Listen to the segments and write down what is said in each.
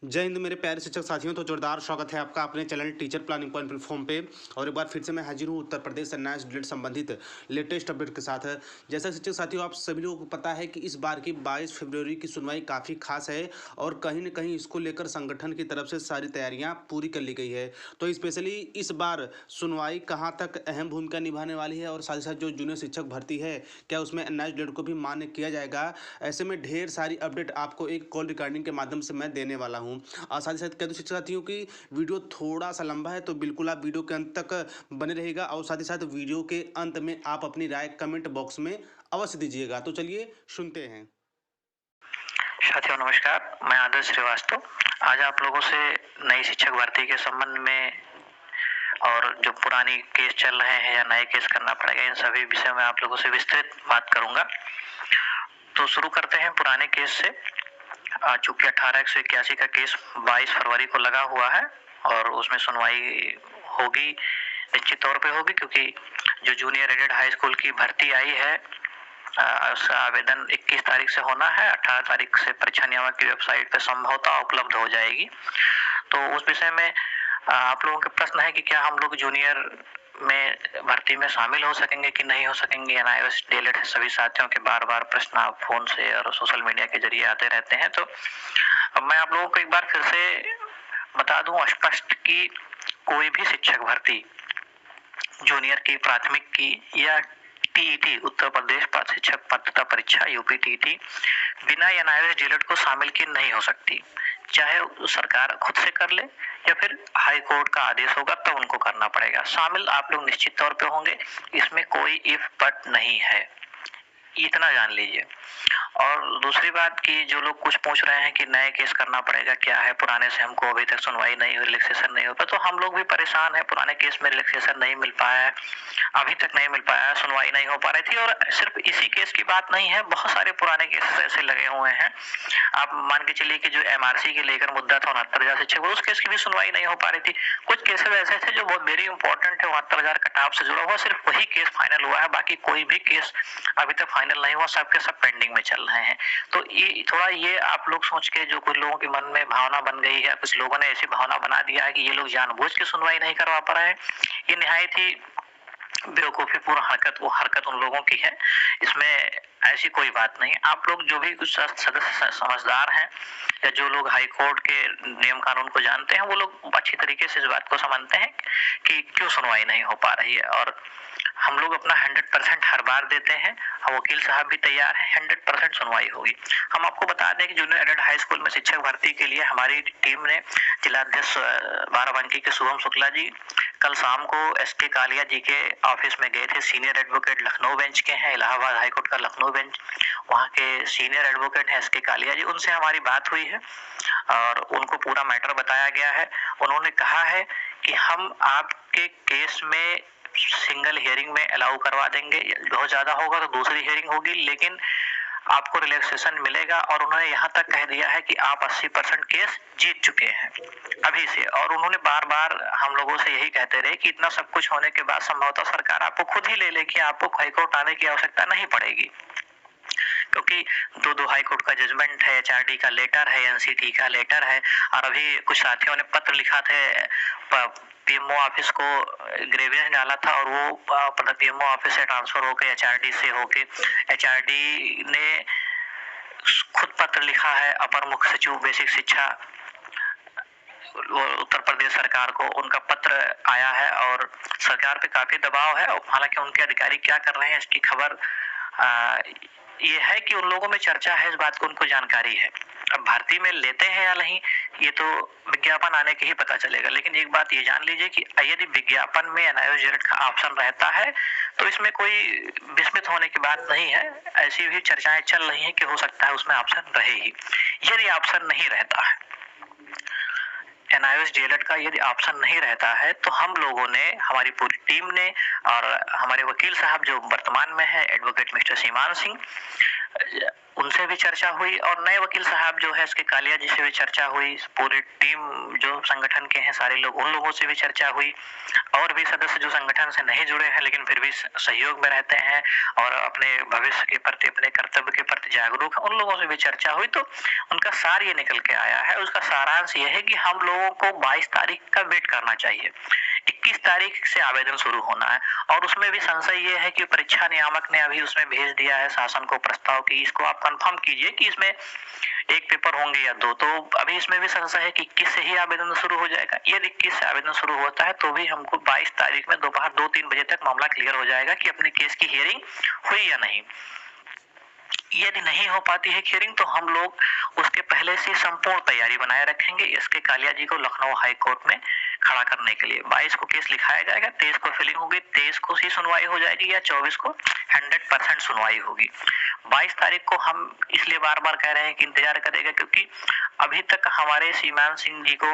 जय हिंद मेरे प्यारे शिक्षक साथियों। तो जोरदार स्वागत है आपका अपने channel teacher planning point platform पे। और एक बार फिर से मैं हाजिर हूँ उत्तर प्रदेश एनआईएस डिलीट संबंधित लेटेस्ट अपडेट के साथ। जैसा शिक्षक साथियों आप सभी लोगों को पता है कि इस बार की 22 फरवरी की सुनवाई काफ़ी खास है और कहीं न कहीं इसको लेकर संगठन की तरफ से सारी तैयारियाँ पूरी कर ली गई है। तो स्पेशली इस बार सुनवाई कहाँ तक अहम भूमिका निभाने वाली है और साथ ही साथ जो जूनियर शिक्षक भर्ती है क्या उसमें एनआईएस डिलीट को भी मान्य किया जाएगा। ऐसे में ढेर सारी अपडेट आपको एक कॉल रिकॉर्डिंग के माध्यम से मैं देने वाला हूँ। और साथ ही साथ कह दूँ शिक्षक साथियों की वीडियो थोड़ा सा लंबा है तो बिल्कुल आप वीडियो के अंत तक बने रहेगा और साथ ही साथ वीडियो के अंत में आप अपनी राय कमेंट बॉक्स में अवश्य दीजिएगा। तो चलिए सुनते हैं। साथियों नमस्कार, मैं आदर्श श्रीवास्तव आज आप लोगों से नई शिक्षक भर्ती के संबंध में और जो पुरानी केस चल रहे हैं या नए केस करना पड़ेगा, इन सभी विषय में आप लोगों से विस्तृत बात करूंगा। तो शुरू करते हैं पुराने केस से। चूंकि 18/181 का केस 22 फरवरी को लगा हुआ है और उसमें सुनवाई होगी, निश्चित तौर पे होगी, क्योंकि जो जूनियर एडेड हाई स्कूल की भर्ती आई है उसका आवेदन 21 तारीख से होना है। 18 तारीख से परीक्षा नियामक की वेबसाइट पर संभवतः उपलब्ध हो जाएगी। तो उस विषय में आप लोगों के प्रश्न है कि क्या हम लोग जूनियर में भर्ती में शामिल हो सकेंगे कि नहीं हो सकेंगे। एनआईएस डीएलएड सभी साथियों के बार बार प्रश्न फोन से और सोशल मीडिया के जरिए आते रहते हैं। तो अब मैं आप लोगों को एक बार फिर से बता दूं स्पष्ट कि कोई भी शिक्षक भर्ती जूनियर की, प्राथमिक की या टीईटी उत्तर प्रदेश शिक्षक पात्रता परीक्षा यूपी टीईटी बिना एनआईएस डीएलएड को शामिल की नहीं हो सकती। चाहे सरकार खुद से कर ले या फिर हाई कोर्ट का आदेश होगा तब उनको करना पड़ेगा। शामिल आप लोग निश्चित तौर पे होंगे, इसमें कोई इफ बट नहीं है, इतना जान लीजिए। और दूसरी बात कि जो लोग कुछ पूछ रहे हैं कि नए केस करना पड़ेगा, क्या है पुराने से हमको अभी तक सुनवाई नहीं हुई, रिलैक्सेशन नहीं हो पाया, तो हम लोग भी परेशान हैं। पुराने केस में रिलैक्सेशन नहीं मिल पाया है, अभी तक नहीं मिल पाया है, सुनवाई नहीं हो पा रही थी। और सिर्फ इसी केस की बात नहीं है, बहुत सारे पुराने केसेस ऐसे लगे हुए हैं। आप मान के चलिए कि जो एमआरसी के लेकर मुद्दा था 69,000 शिक्षक, उस केस की भी सुनवाई नहीं हो पा रही थी। कुछ केसेस ऐसे थे जो बहुत वेरी इंपॉर्टेंट है, 69,000 कटाव से जुड़ा हुआ, सिर्फ वही केस फाइनल हुआ है, बाकी कोई भी केस अभी तक फाइनल नहीं हुआ, सबके सब पेंडिंग में चल रहे हैं। तो ये थोड़ा ये आप लोग सोच के, जो कुछ लोगों के मन में भावना बन गई है, कुछ लोगों ने ऐसी भावना बना दिया है कि ये लोग जानबूझ के सुनवाई नहीं करवा पा रहे हैं, ये निहायत ही बेवकूफीपूर्ण हरकत वो हरकत उन लोगों की है। इसमें ऐसी कोई बात नहीं। आप लोग जो भी कुछ सदस्य समझदार हैं या जो लोग हाई कोर्ट के नियम कानून को जानते हैं, वो लोग अच्छी तरीके से इस बात को समझते हैं कि क्यों सुनवाई नहीं हो पा रही है। और हम लोग अपना 100% हर बार देते हैं, वकील साहब भी तैयार है, 100% सुनवाई होगी। हम आपको बता दें कि जूनियर एडेड हाई स्कूल में शिक्षक भर्ती के लिए हमारी टीम ने जिलाध्यक्ष बाराबंकी के शुभम शुक्ला जी कल शाम को एसके कालिया जी के ऑफिस में गए थे। सीनियर एडवोकेट लखनऊ बेंच के हैं, इलाहाबाद हाईकोर्ट का लखनऊ बेंच, वहाँ के सीनियर एडवोकेट हैं एसके कालिया जी, उनसे हमारी बात हुई है और उनको पूरा मैटर बताया गया है। उन्होंने कहा है कि हम आपके केस में सिंगल हियरिंग में अलाउ करवा देंगे, बहुत ज्यादा होगा तो दूसरी हियरिंग होगी, लेकिन आपको रिलैक्सेशन मिलेगा। और उन्होंने यहाँ तक कह दिया है कि आप 80% केस जीत चुके हैं अभी से। और उन्होंने बार बार हम लोगों से यही कहते रहे कि इतना सब कुछ होने के बाद संभवतः सरकार आपको खुद ही ले लेगी, आपको हाईकोर्ट आने की आवश्यकता नहीं पड़ेगी, क्योंकि दो हाईकोर्ट का जजमेंट है, एचआरडी का लेटर है, एनसीटी का लेटर है। और अभी कुछ साथियों ने पत्र लिखा था पीएमओ ऑफिस को, ग्रेवियंस डाला था और वो पीएमओ ऑफिस से ट्रांसफर होकर एचआरडी से होके एचआरडी ने खुद पत्र लिखा है अपर मुख्य सचिव बेसिक शिक्षा उत्तर प्रदेश सरकार को, उनका पत्र आया है और सरकार पे काफी दबाव है। हालांकि उनके अधिकारी क्या कर रहे हैं इसकी खबर ये है कि उन लोगों में चर्चा है, इस बात को उनको जानकारी है। अब भर्ती में लेते हैं या नहीं ये तो विज्ञापन आने के ही पता चलेगा, लेकिन एक बात ये जान लीजिए कि यदि विज्ञापन में एनआईएस डीएलएड का ऑप्शन रहता है तो इसमें कोई विस्मित होने की बात नहीं है। ऐसी भी चर्चाएं चल रही हैं कि हो सकता है उसमें ऑप्शन रहे ही। यदि ऑप्शन नहीं रहता है, एनआईएस डीएलएड का यदि ऑप्शन नहीं रहता है, तो हम लोगों ने, हमारी पूरी टीम ने और हमारे वकील साहब जो वर्तमान में है एडवोकेट मिस्टर सीमान सिंह, उनसे भी चर्चा हुई और नए वकील साहब जो है इसके कालिया जी से भी चर्चा हुई, पूरी टीम जो संगठन के हैं सारे लोग, उन लोगों से भी चर्चा हुई और भी सदस्य जो संगठन से नहीं जुड़े हैं लेकिन फिर भी सहयोग में रहते हैं और अपने भविष्य के प्रति, अपने कर्तव्य के प्रति जागरूक है, उन लोगों से भी चर्चा हुई। तो उनका सार ये निकल के आया है, उसका सारांश ये है कि हम लोगों को 22 तारीख का वेट करना चाहिए। 21 तारीख से आवेदन शुरू होना है और उसमें भी संशय ये है कि परीक्षा नियामक ने अभी उसमें भेज दिया है शासन को प्रस्ताव कि इसको आप कंफर्म कीजिए कि इसमें एक पेपर होंगे या दो। तो अभी इसमें भी संशय है कि 21 से ही आवेदन शुरू हो जाएगा। यदि 21 से आवेदन शुरू होता है तो भी हमको 22 तारीख में दोपहर 2-3 बजे तक मामला क्लियर हो जाएगा कि अपने केस की हियरिंग हुई या नहीं। यदि नहीं हो पाती है हियरिंग तो हम लोग उसके पहले से संपूर्ण तैयारी बनाए रखेंगे इसके कालिया जी को लखनऊ हाई कोर्ट में खड़ा करने के लिए। 22 को केस लिखाया जाएगा, 23 को फिलिंग होगी, 23 को ही सुनवाई हो जाएगी या 24 को 100% सुनवाई होगी। 22 तारीख को हम इसलिए बार बार कह रहे हैं कि इंतजार करेगा क्योंकि अभी तक हमारे सीमान सिंह जी को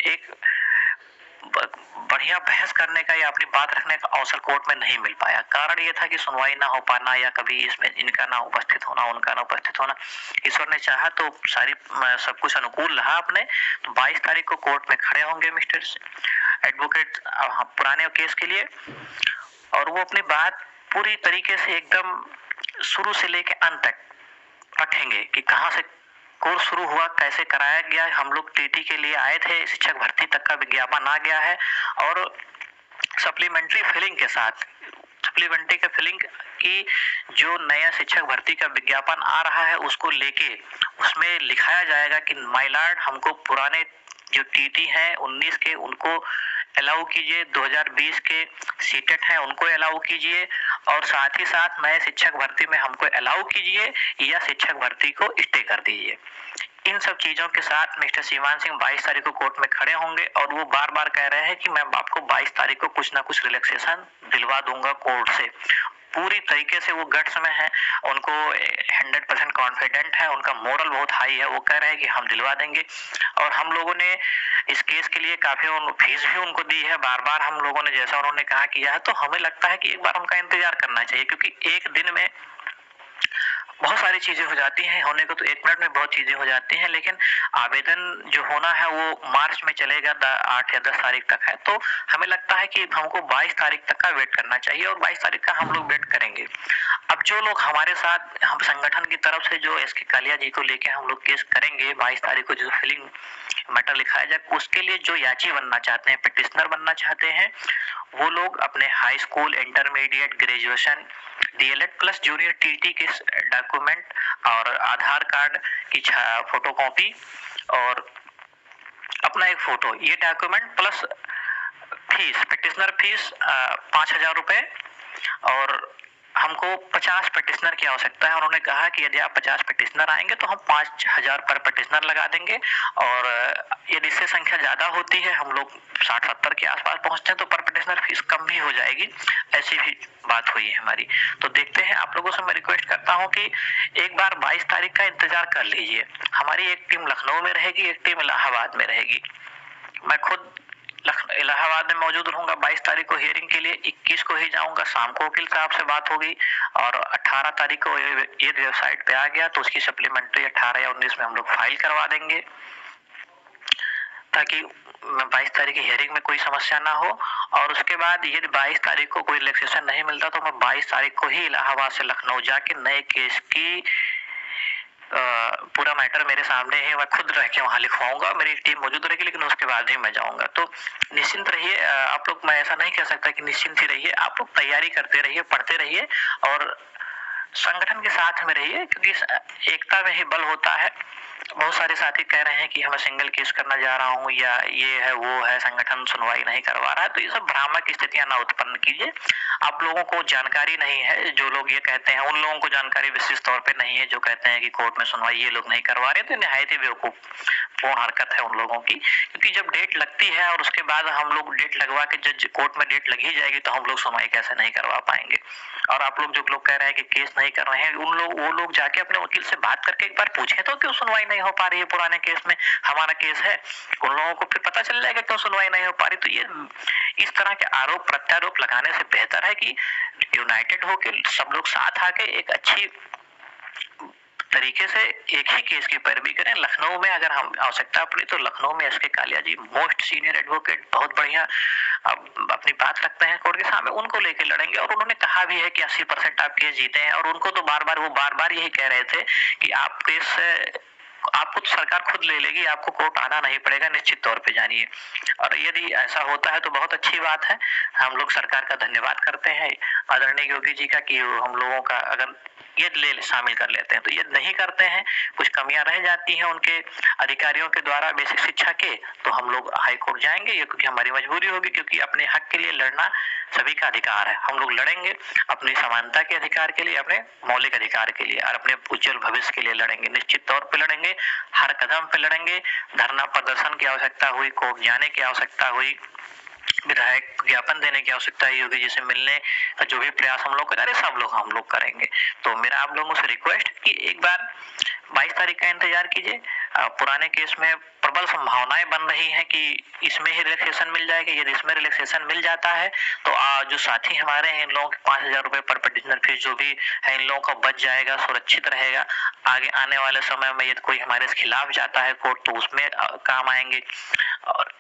एक बढ़िया बहस करने का या अपनी बात रखने का अवसर कोर्ट में नहीं मिल पाया। कारण ये था कि सुनवाई ना हो पाना या कभी इसमें इनका ना उपस्थित होना, उनका ना उपस्थित होना। ईश्वर ने चाहा तो सारी सब कुछ अनुकूल रहा अपने। तो 22 तारीख को कोर्ट में खड़े होंगे मिस्टर एडवोकेट पुराने केस के लिए और वो अपनी बात पूरी तरीके से एकदम शुरू से लेके अंत तक रखेंगे कि कहाँ से कोर्स शुरू हुआ, कैसे कराया गया। हम लोग टीटी के लिए आए थे, शिक्षक भर्ती तक का विज्ञापन आ गया है और सप्लीमेंट्री फिलिंग के साथ सप्लीमेंट्री के फिलिंग की जो नया शिक्षक भर्ती का विज्ञापन आ रहा है उसको लेके उसमें लिखाया जाएगा कि माय लॉर्ड हमको पुराने जो टीटी हैं 19 के उनको अलाउ कीजिए, 2020 के सीटेट हैं उनको अलाउ कीजिए और साथ ही साथ नए शिक्षक भर्ती में हमको अलाउ कीजिए या शिक्षक भर्ती को स्टे कर दीजिए। इन सब चीजों के साथ मिस्टर सीमान सिंह 22 तारीख को कोर्ट में खड़े होंगे और वो बार बार कह रहे हैं कि मैं आपको 22 तारीख को कुछ ना कुछ रिलैक्सेशन दिलवा दूंगा कोर्ट से। पूरी तरीके से वो गट्स में है, उनको 100% कॉन्फिडेंट है, उनका मोरल बहुत हाई है। वो कह रहे हैं कि हम दिलवा देंगे और हम लोगों ने इस केस के लिए काफी फीस भी उनको दी है। बार बार हम लोगों ने जैसा उन्होंने कहा किया है, तो हमें लगता है कि एक बार उनका इंतजार करना चाहिए क्योंकि एक दिन में बहुत सारी चीजें हो जाती हैं, होने को तो 1 मिनट में बहुत चीजें हो जाती हैं, लेकिन आवेदन जो होना है वो मार्च में चलेगा 8 या 10 तारीख तक है। तो हमें लगता है कि हमको 22 तारीख तक का वेट करना चाहिए और 22 तारीख का हम लोग वेट करेंगे। अब जो लोग हमारे साथ हम संगठन की तरफ से जो एसके कालिया जी को लेके हम लोग केस करेंगे 22 तारीख को जो फिलिंग मैटर लिखाया जाए उसके लिए जो याची बनना चाहते हैं, पिटिशनर बनना चाहते हैं, वो लोग अपने high school, intermediate, graduation, DElEd plus junior TT के डॉक्यूमेंट और आधार कार्ड की फोटोकॉपी और अपना एक फोटो, ये document plus fees, petitioner fees 5,000 रुपए और हमको 50 पिटिशनर की आवश्यकता है। उन्होंने कहा कि यदि आप 50 पिटिशनर आएंगे तो हम 5,000 पर पिटिशनर लगा देंगे और यदि इससे संख्या ज्यादा होती है, हम लोग 60-70 के आसपास पहुंचते हैं तो पर पिटिशनर फीस कम भी हो जाएगी। ऐसी भी बात हुई है हमारी। तो देखते हैं, आप लोगों से मैं रिक्वेस्ट करता हूं कि एक बार 22 तारीख का इंतजार कर लीजिए। हमारी एक टीम लखनऊ में रहेगी, एक टीम इलाहाबाद में रहेगी। मैं खुद इलाहाबाद में मौजूद रहूंगा 22 तारीख को हियरिंग के लिए। 21 को ही जाऊंगा, शाम को वकील साहब से बात होगी और 18 तारीख को ये वेबसाइट पे आ गया तो उसकी सप्लीमेंट्री 18 या 19 में हम लोग फाइल करवा देंगे ताकि 22 तारीख की हियरिंग में कोई समस्या ना हो। और उसके बाद यदि 22 तारीख को कोई रिलैक्सेशन नहीं मिलता तो मैं 22 तारीख को ही इलाहाबाद से लखनऊ जाके नए केस की पूरा मैटर मेरे सामने है, मैं खुद रह के वहां लिखवाऊंगा। मेरी टीम मौजूद रहेगी लेकिन उसके बाद ही मैं जाऊंगा। तो निश्चिंत रहिए आप लोग, मैं ऐसा नहीं कह सकता कि निश्चिंत ही रहिए, आप लोग तैयारी करते रहिए, पढ़ते रहिए और संगठन के साथ में रहिए क्योंकि एकता में ही बल होता है। बहुत सारे साथी कह रहे हैं कि मैं सिंगल केस करना जा रहा हूँ या ये है वो है, संगठन सुनवाई नहीं करवा रहा है, तो ये सब भ्रामक स्थितियां ना उत्पन्न कीजिए। आप लोगों को जानकारी नहीं है, जो लोग ये कहते हैं उन लोगों को जानकारी विशेष तौर पे नहीं है जो कहते हैं कि कोर्ट में सुनवाई ये लोग नहीं करवा रहे, तो निहायत ही बेवकूफपूर्ण हरकत है उन लोगों की। क्योंकि जब डेट लगती है और उसके बाद हम लोग डेट लगवा के जज कोर्ट में डेट लग ही जाएगी तो हम लोग सुनवाई कैसे नहीं करवा पाएंगे। और आप लोग जो लोग कह रहे हैं कि केस नहीं कर रहे हैं, वो लोग जाके अपने वकील से बात करके एक बार पूछे तो क्यों सुनवाई नहीं हो पा रही है पुराने केस में, हमारा केस है। उन लोगों को फिर पता चल जाएगा क्यों सुनवाई नहीं हो पा रही। तो ये इस तरह के आरोप प्रत्यारोप लगाने से बेहतर है कि यूनाइटेड होकर सब लोग साथ आके एक अच्छी तरीके से एक ही केस की पैरवी करें। लखनऊ में अगर हम आवश्यकता पड़ी तो लखनऊ में एसके कालिया जी मोस्ट सीनियर एडवोकेट, बहुत बढ़िया अपनी बात रखते हैं कोर्ट के सामने, उनको लेके लड़ेंगे। और उन्होंने कहा भी है कि 80% आप केस जीते हैं। और उनको तो वो बार बार यही कह रहे थे कि आप केस आपको तो सरकार खुद ले लेगी, आपको कोर्ट आना नहीं पड़ेगा, निश्चित तौर पे जानिए। और यदि ऐसा होता है तो बहुत अच्छी बात है। हम लोग सरकार का धन्यवाद करते हैं आदरणीय योगी जी का कि हम लोगों का अगर ये ले शामिल कर लेते हैं। तो ये नहीं करते हैं, कुछ कमियां रह जाती हैं उनके अधिकारियों के द्वारा बेसिक शिक्षा के, तो हम लोग हाई कोर्ट जाएंगे, ये क्योंकि हमारी मजबूरी होगी, क्योंकि अपने हक के लिए लड़ना सभी का अधिकार है। हम लोग लड़ेंगे अपनी समानता के अधिकार के लिए, अपने मौलिक अधिकार के लिए और अपने उज्जवल भविष्य के लिए लड़ेंगे, निश्चित तौर पे लड़ेंगे, हर कदम पे लड़ेंगे। धरना प्रदर्शन की आवश्यकता हुई, कोर्ट जाने की आवश्यकता हुई, विधायक ज्ञापन देने की आवश्यकता है, योगी जी से मिलने का जो भी प्रयास हम लोग करें, सब लोग हम लोग करेंगे। तो मेरा आप लोगों से रिक्वेस्ट कि एक बार 22 तारीख का इंतजार कीजिए। पुराने केस में प्रबल संभावनाएं बन रही हैं कि इसमें ही रिलैक्सेशन मिल जाएगा। यदि इसमें रिलैक्सेशन मिल जाता है तो जो साथी हमारे हैं, इन लोगों के 5,000 रुपए पर पिटिशनर फीस जो भी है, इन लोगों का बच जाएगा, सुरक्षित रहेगा। आगे आने वाले समय में यदि कोई हमारे खिलाफ जाता है कोर्ट तो उसमें काम आएंगे। और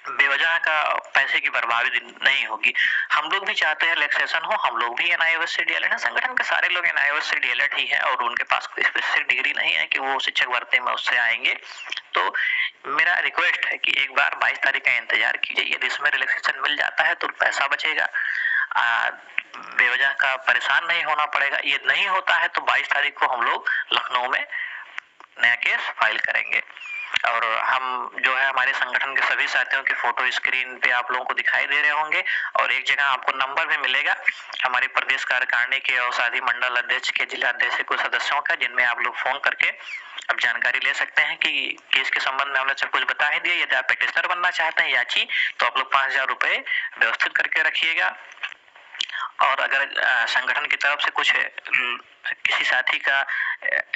बेवजह का पैसे की बर्बादी नहीं होगी। हम लोग भी चाहते हैं रिलैक्सेशन हो, हम लोग भी एनआईओएस से डीएलएड है, संगठन के सारे लोग एनआईओएस से डीएलएड ही है और उनके पास कोई स्पेसिफिक डिग्री नहीं है कि वो शिक्षक भर्ती में उससे आएंगे। तो मेरा रिक्वेस्ट है कि एक बार 22 तारीख का इंतजार कीजिए। यदि इसमें रिलैक्सेशन मिल जाता है तो पैसा बचेगा, बेवजह का परेशान नहीं होना पड़ेगा। ये नहीं होता है तो 22 तारीख को हम लोग लखनऊ में नया केस फाइल करेंगे। और हम जो है हमारे संगठन के सभी साथियों की फोटो स्क्रीन पे आप लोगों को दिखाई दे रहे होंगे और एक जगह आपको नंबर भी मिलेगा हमारी प्रदेश कार्यकारिणी के और साथी मंडल अध्यक्ष के, जिला अध्यक्ष के कुछ सदस्यों का, जिनमें आप लोग फोन करके अब जानकारी ले सकते हैं कि केस के संबंध में हमने सब कुछ बता ही दिया। यदि आप पिटिशनर बनना चाहते हैं याची, तो आप लोग 5,000 रुपए व्यवस्थित करके रखिएगा। और अगर संगठन की तरफ से कुछ किसी साथी का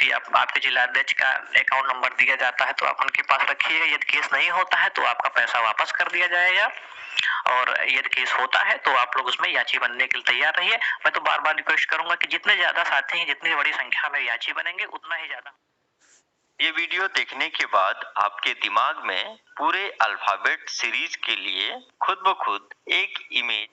या आपके जिला अध्यक्ष का अकाउंट नंबर दिया जाता है तो आप उनके पास रखिएगा। यदि केस नहीं होता है तो आपका पैसा वापस कर दिया जाएगा। और यदि केस होता है तो आप लोग उसमें याची बनने के लिए तैयार रहिए। मैं तो बार बार रिक्वेस्ट करूंगा कि जितने ज्यादा साथी हैं, जितनी बड़ी संख्या में याची बनेंगे, उतना ही ज्यादा। ये वीडियो देखने के बाद आपके दिमाग में पूरे अल्फाबेट सीरीज के लिए खुद ब खुद एक इमेज